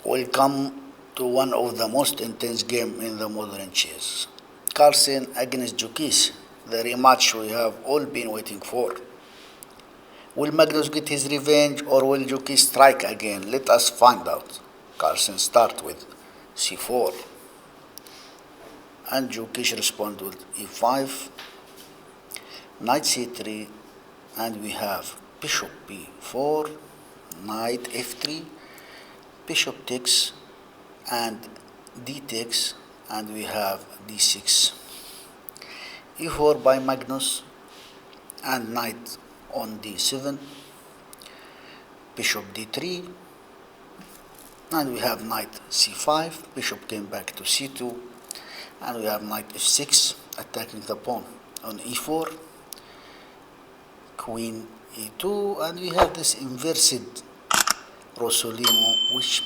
Welcome to one of the most intense games in the modern chess. Carlsen against Gukesh, the rematch we have all been waiting for. Will Magnus get his revenge or will Gukesh strike again? Let us find out. Carlsen start with c4 and Gukesh respond with e5, knight c3, and we have bishop b4, knight f3, bishop takes and d takes, and we have d6, e4 by Magnus, and knight on d7, bishop d3, and we have knight c5, bishop came back to c2, and we have knight f6 attacking the pawn on e4, queen e2, and we have this inverted Rosolino, which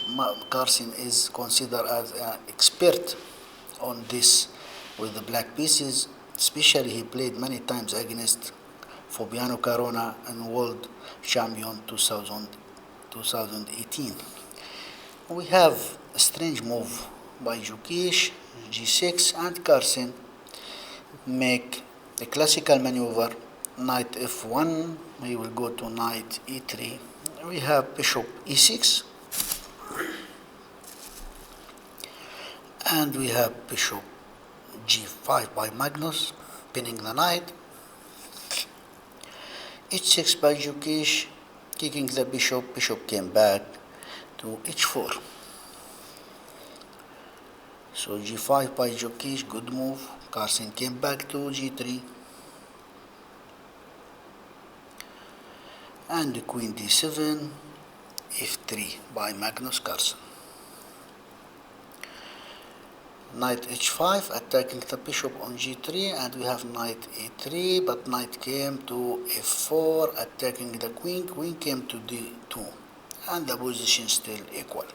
Carlsen is considered as an expert on this with the black pieces. Especially he played many times against Fabiano Caruana and world champion 2018. We have a strange move by Gukesh, g6, and Carlsen make a classical maneuver, knight f1, he will go to knight e3. We have bishop e6, and we have bishop g5 by Magnus, pinning the knight, h6 by Gukesh, kicking the bishop, bishop came back to h4. So g5 by Gukesh, good move. Carlsen came back to g3, and the queen d7, f3 by Magnus Carlsen. Knight h5 attacking the bishop on g3, and we have knight e3, but knight came to f4 attacking the queen, queen came to d2, and the position still equal.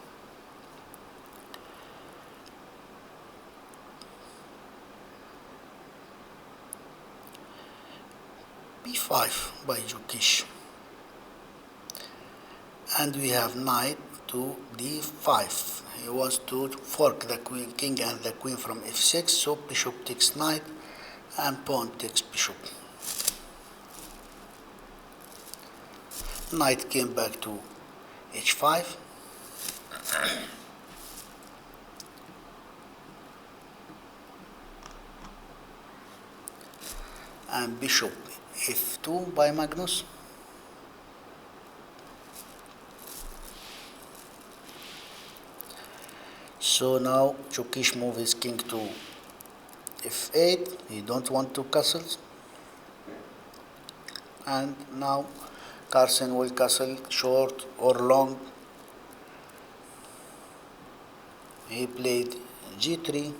b5 by Gukesh, and we have knight to d5. He wants to fork the queen, king and the queen from f6, so bishop takes knight and pawn takes bishop. Knight came back to h5, and bishop f2 by Magnus. So now Gukesh move his king to f8, he don't want to castle, and now Carlsen will castle short or long. He played g3,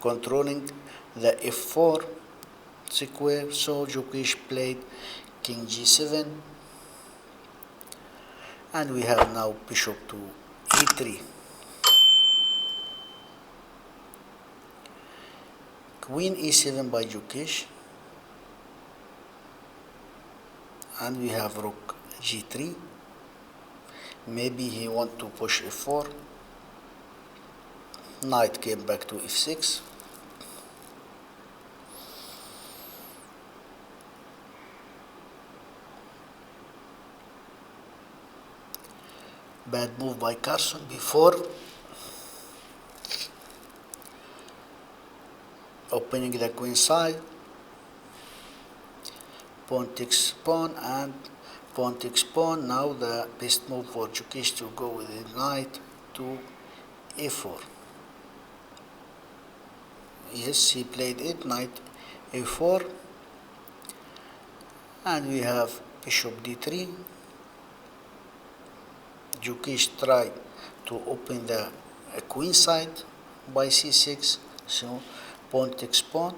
controlling the f4 square, so Gukesh played king g7, and we have now bishop to e3, queen e7 by Gukesh, and we have rook g3, maybe he want to push f4, knight came back to f6, bad move by Carlsen before, opening the queen side, pawn takes pawn and pawn takes pawn. Now the best move for Gukesh to go with the knight to a4. Yes, he played it, knight a4, and we have bishop d3. Gukesh tried to open the queen side by c6, so pawn takes pawn,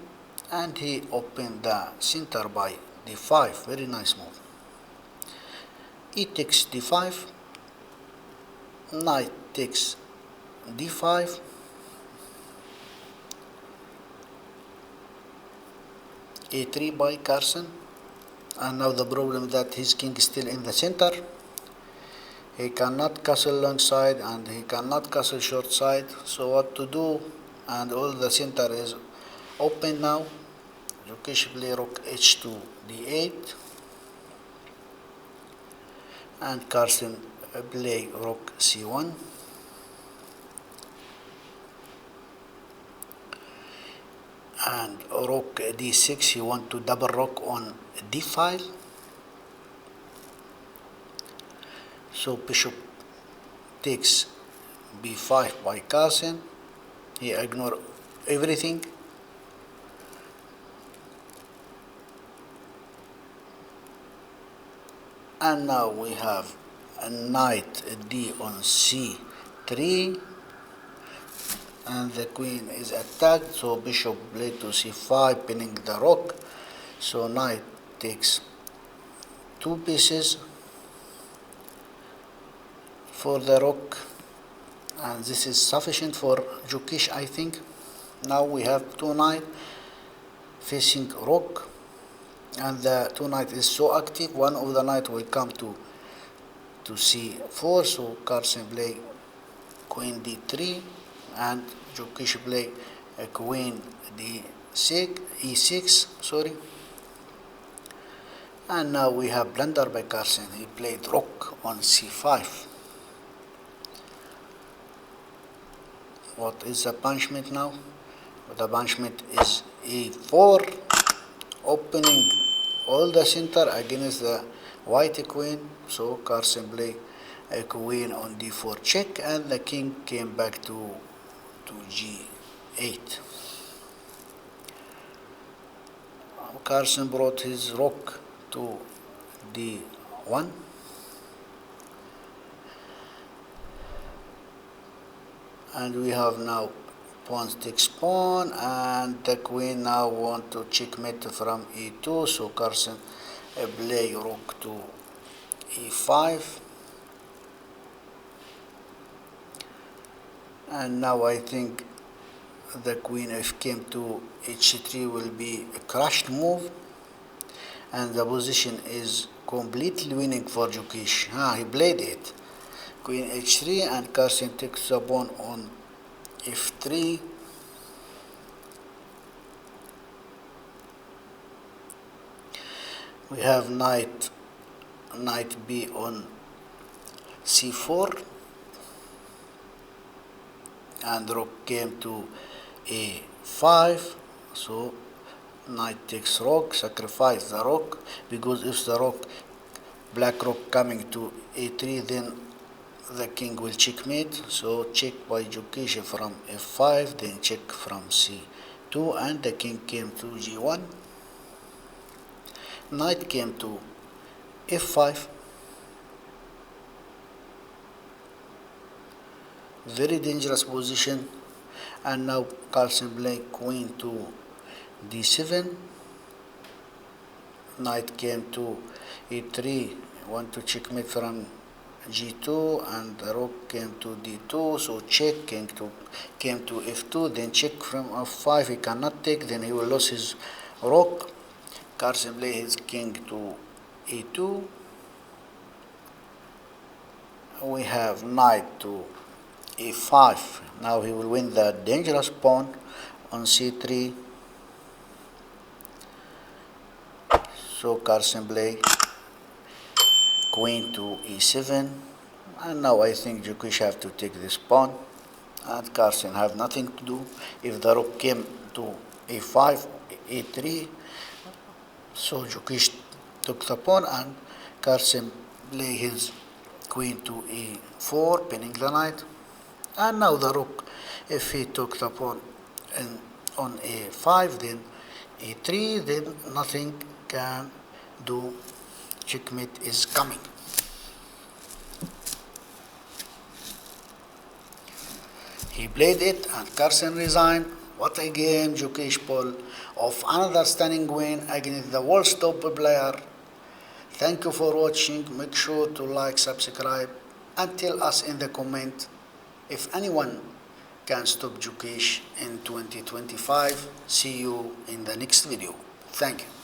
and he opened the center by d5, very nice move. E takes d5, knight takes d5, a3 by Carlsen, and now the problem that his king is still in the center. He cannot castle long side and he cannot castle short side. So what to do? And all the center is open now. Gukesh play rook h2 d8 and Carlsen play rook c1 and rook d6. He want to double rook on d5. So bishop takes b5 by Carlsen. He ignore everything. And now we have a knight d on c3 and the queen is attacked, so bishop play to c5 pinning the rook. So knight takes 2 pieces for the rook and this is sufficient for Gukesh, I think. Now we have 2 knight facing rook and the 2 knight is so active. One of the knight will come to c4, so Carlsen play queen d3 and Gukesh play a queen d6 e6, sorry. And now we have blunder by Carlsen. He played rook on c5. What is the punishment now? The punishment is e4, opening all the center against the white queen. So Carlsen play a queen on d4 check and the king came back to g8. Carlsen brought his rook to d1 and we have now pawn takes pawn and the queen now want to checkmate from e2, so Carlsen play rook to e5 and now I think the queen if came to h3 will be a crushed move and the position is completely winning for Gukesh. He played it. Queen h3 and Carlsen takes the pawn on f3 we have knight b on c4 and rook came to a5, so knight takes rook, sacrifice the rook, because if the rook black rook coming to a3 then the king will checkmate. So check by Gukesh from f5, then check from c2 and the king came to g1. Knight came to f5, very dangerous position, and now Carlsen play queen to d7. Knight came to e3, want to checkmate from g2 and the rook came to d2, so check, king came to f2, then check from f5, he cannot take, then he will lose his rook. Carlsen play his king to e2. We have knight to e5. Now he will win the dangerous pawn on c3. So Carlsen play queen to e7, and now I think Gukesh have to take this pawn, and Carlsen have nothing to do. If the rook came to a5, a3, so Gukesh took the pawn, and Carlsen play his queen to e4, pinning the knight, and now the rook, if he took the pawn on a5, then a3, then nothing can do. Checkmate is coming. He played it and Carlsen resigned. What a game Gukesh pulled of another stunning win against the world's top player. Thank you for watching. Make sure to like, subscribe and tell us in the comment if anyone can stop Gukesh in 2025. See you in the next video. Thank you.